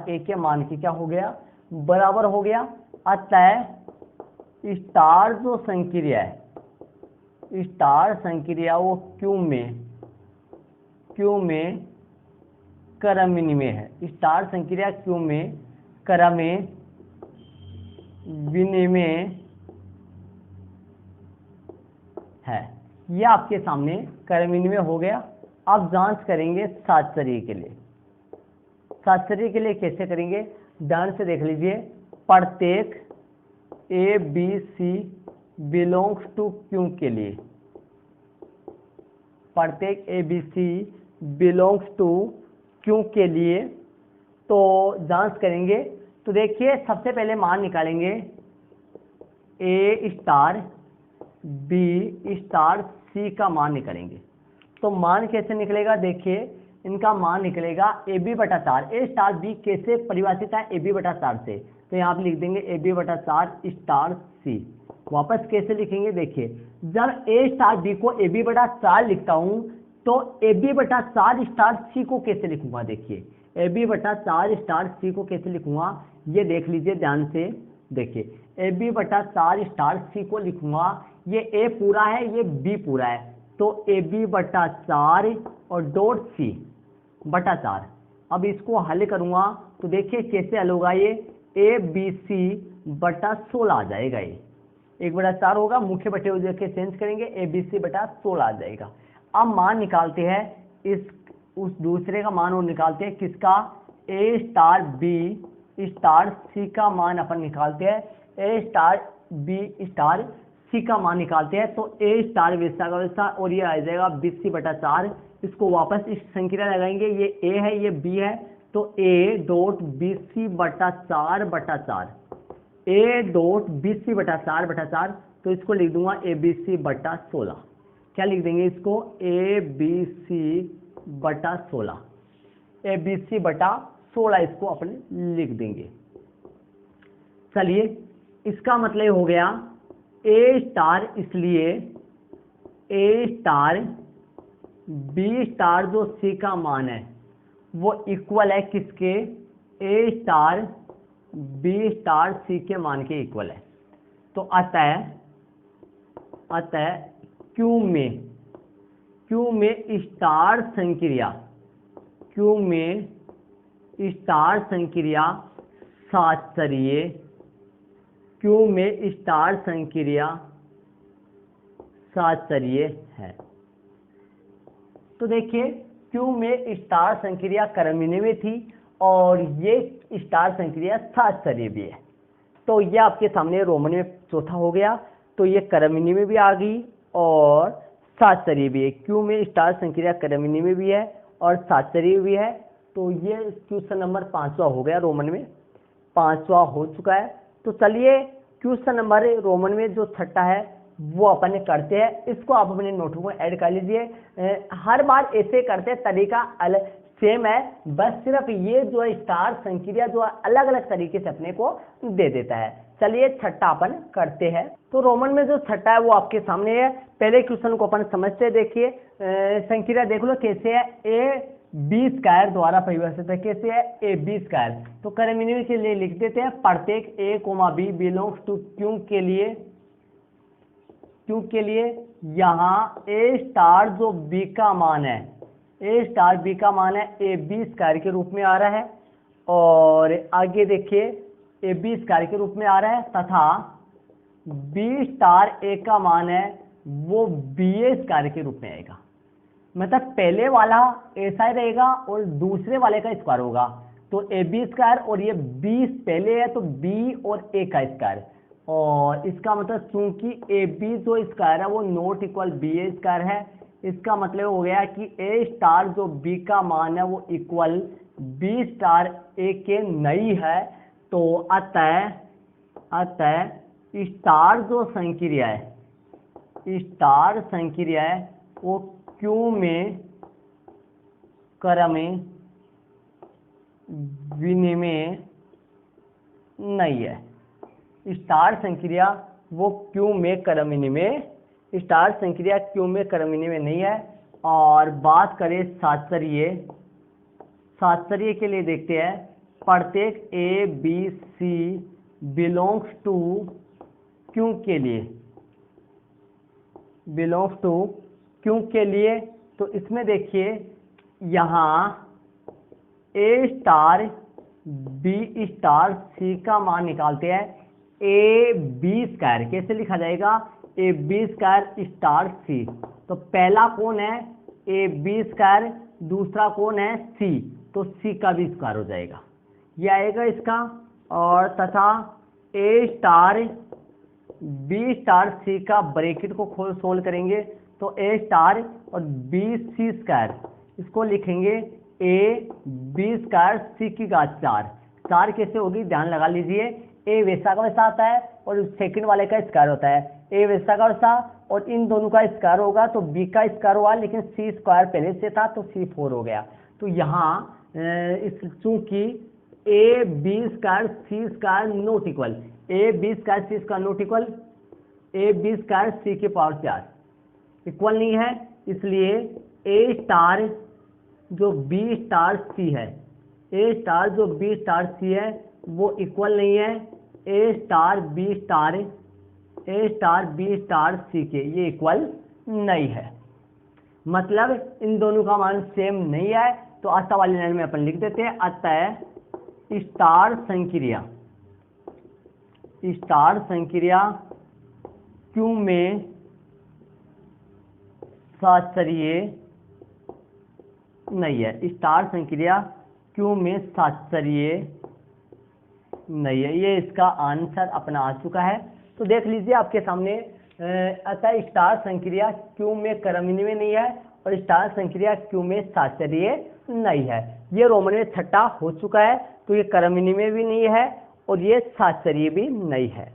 A: ए के मान की क्या हो गया, बराबर हो गया। अतः स्टार जो संक्रिया है, स्टार संक्रिया वो क्यू में क्रम विनिमय है। स्टार संक्रिया क्यू में क्रम विनिमय है। ये आपके सामने क्रय विनिमय हो गया। अब जांच करेंगे सातचर्य के लिए। सातचर्य के लिए कैसे करेंगे, ध्यान से देख लीजिए। प्रत्येक A B C belongs to Q के लिए, प्रत्येक A B C belongs to Q के लिए तो जांच करेंगे। तो देखिए सबसे पहले मान निकालेंगे ए स्टार बी स्टार सी का मान निकालेंगे। तो मान कैसे निकलेगा, देखिए इनका मान निकलेगा ए बी बटा 4। ए स्टार बी कैसे परिभाषित है, ए बी बटा 4 से। तो यहाँ पे लिख देंगे ए बी बटा 4 स्टार सी। वापस कैसे लिखेंगे, देखिए जब ए स्टार बी को ए बी बटा 4 लिखता हूं तो ए बी बटा 4 स्टार सी को कैसे लिखूंगा, देखिए ए बी बटा 4 स्टार सी को कैसे लिखूंगा, ये देख लीजिए ध्यान से। देखिए ए बी बटा 4 स्टार सी को लिखूंगा, ये ए पूरा है ये बी पूरा है, तो ए बी बटा 4 और डॉट सी बटा 4। अब इसको हल करूंगा तो देखिए कैसे हल होगा, ये ए बी सी बटा 16 आ जाएगा। ये 1/4 होगा, मुख्य बटे हुए के चेंज करेंगे, ए बी सी बटा 16 आ जाएगा। अब मान निकालते हैं इस उस दूसरे का मान और निकालते हैं किसका, ए स्टार बी स्टार सी का मान अपन निकालते हैं। ए स्टार बी स्टार सी का मान निकालते हैं तो ए स्टार वैसा का वैसा और ये आ जाएगा 20 बटा 4। इसको वापस इस संख्या लगाएंगे, ये ए है ये बी है, तो ए डॉट 20 बटा 4 बटा 4, ए डॉट 20 बटा 4 बटा 4। तो इसको लिख दूंगा ए बी सी बटा 16। क्या लिख देंगे इसको, ए बी सी बटा 16, ए बी सी बटा 16 इसको अपने लिख देंगे। चलिए इसका मतलब हो गया ए स्टार, इसलिए ए स्टार बी स्टार जो सी का मान है वो इक्वल है किसके, ए स्टार बी स्टार सी के मान के इक्वल है। तो अतः क्यू में स्टार संक्रिया, क्यू में स्टार संक्रिया सातचर्यीय, क्यू में स्टार संक्रिया सातचर्यीय है। तो देखिए क्यू में स्टार संक्रिया क्रम विनिमय थी और ये स्टार संक्रिया सातचर्यीय भी है। तो ये आपके सामने रोमन में चौथा हो गया। तो ये क्रम विनिमय भी आ गई और सातचर्यीय भी है। क्यू में स्टार संक्रिया क्रम विनिमय भी है और सातचर्यीय भी है। तो ये क्वेश्चन नंबर 5वां हो गया, रोमन में 5वां हो चुका है। तो चलिए क्वेश्चन नंबर रोमन में जो 6ठा है वो अपन करते हैं। इसको आप अपने नोटबुक में ऐड कर लीजिए। हर बार ऐसे करते हैं, तरीका अलग सेम है, बस सिर्फ ये जो है स्टार संक्रिया जो अलग अलग तरीके से अपने को दे देता है। चलिए 6ठा अपन करते हैं। तो रोमन में जो 6ठा है वो आपके सामने है। पहले क्वेश्चन को अपन समझते हैं। देखिए संक्रिया देख लो कैसे है, ए बी स्क्वायर द्वारा परिभाषित है। कैसे है, ए बी स्क्वायर। तो क्रम विनिमय के लिए लिख देते हैं, प्रत्येक A comma B belongs to Q के लिए यहाँ ए स्टार जो बी का मान है, ए स्टार बी का मान है ए बी स्क्वायर के रूप में आ रहा है। और आगे देखिए ए बी स्क्वायर के रूप में आ रहा है तथा बी स्टार ए का मान है वो बी ए स्क्वायर के रूप में आएगा। मतलब पहले वाला ऐसा ही रहेगा और दूसरे वाले का स्क्वायर होगा। तो ए बी स्क्वायर और ये बी पहले है तो बी और ए का स्क्वायर। और इसका मतलब चूंकि ए बी जो स्क्वायर है वो not equal B A square है, इसका मतलब हो गया कि ए स्टार जो बी का मान है वो इक्वल बी स्टार ए के नहीं है। तो अतः स्टार जो संक्रिया है, स्टार संक्रिया है वो क्यू में क्रम विनिमय नहीं है। स्टार संक्रिया वो क्यू में क्रम विनिमय, स्टार संक्रिया क्यू में क्रम विनिमय नहीं है। और बात करें सातचर्यीय के लिए देखते हैं, प्रत्येक A B C belongs to Q के लिए, बिलोंग्स टू क्यू के लिए। तो इसमें देखिए यहाँ ए स्टार बी स्टार सी का मान निकालते हैं। ए बी स्क्वायर, कैसे लिखा जाएगा, ए बी स्क्वायर स्टार सी। तो पहला कौन है, ए बी स्क्वायर, दूसरा कौन है, सी, तो सी का भी स्क्वायर हो जाएगा, ये आएगा इसका। और तथा ए स्टार बी स्टार सी का ब्रैकेट को खोल सोल्व करेंगे, तो ए स्टार और बी सी स्क्वायर, इसको लिखेंगे ए बी स्क्वायर सी की घात 4। 4 कैसे होगी, ध्यान लगा लीजिए, ए वैसा का वैसा आता है और सेकंड वाले का स्क्वायर होता है, ए वैसा का वैसा और इन दोनों का स्क्वायर होगा तो बी का स्क्वायर हुआ, लेकिन सी स्क्वायर पहले से था तो सी 4 हो गया। तो यहाँ इस चूंकि A B square C square not equal, A B square C square not equal A B square C की पावर 4 इक्वल नहीं है, इसलिए ए स्टार जो बी स्टार सी है, ए स्टार जो बी स्टार सी है वो इक्वल नहीं है A star B star C के, ये इक्वल नहीं है, मतलब इन दोनों का मान सेम नहीं है। तो अतः वाली लाइन में अपन लिख देते हैं, अतः स्टार संक्रिया क्यू में साचर्य नहीं है, स्टार संक्रिया क्यू में साचर्य नहीं है, ये इसका आंसर अपना आ चुका है। तो देख लीजिए आपके सामने, अतः स्टार संक्रिया क्यू में क्रमनिवय नहीं है और स्टार संक्रिया क्यू में साचर्य नहीं है, ये रोमन में छठा हो चुका है, तो ये क्रमनिवय भी नहीं है और ये साचर्य भी नहीं है।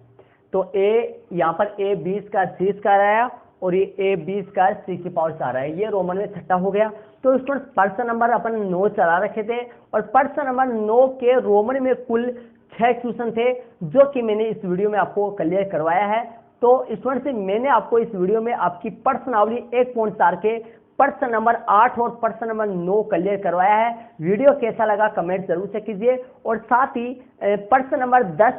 A: तो ए यहाँ पर A B square C square आया और ये ए बी स्क्वायर सी की पावर 4 है, ये रोमन में छठा हो गया। तो स्टूडेंट्स प्रश्न नंबर अपन 9 चला रखे थे और प्रश्न नंबर 9 के रोमन में कुल 6 क्वेश्चन थे, जो कि मैंने इस वीडियो में आपको क्लियर करवाया है। तो स्टूडेंट्स मैंने आपको इस वीडियो में आपकी प्रश्नावली 1.4 के प्रश्न नंबर 8 और प्रश्न नंबर 9 क्लियर करवाया है। वीडियो कैसा लगा कमेंट जरूर से कीजिए और साथ ही प्रश्न नंबर 10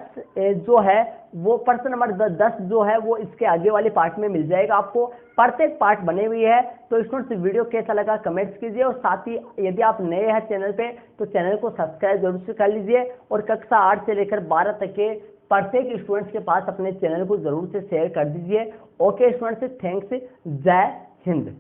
A: जो है वो प्रश्न नंबर 10 जो है वो इसके आगे वाले पार्ट में मिल जाएगा, आपको प्रत्येक पार्ट बने हुई है। तो स्टूडेंट्स वीडियो कैसा लगा कमेंट्स कीजिए और साथ ही यदि आप नए हैं चैनल पे तो चैनल को सब्सक्राइब जरूर से कर लीजिए और कक्षा 8 से लेकर 12 तक के प्रत्येक स्टूडेंट्स के पास अपने चैनल को जरूर से शेयर कर दीजिए। ओके स्टूडेंट्स, थैंक्स, जय हिंद।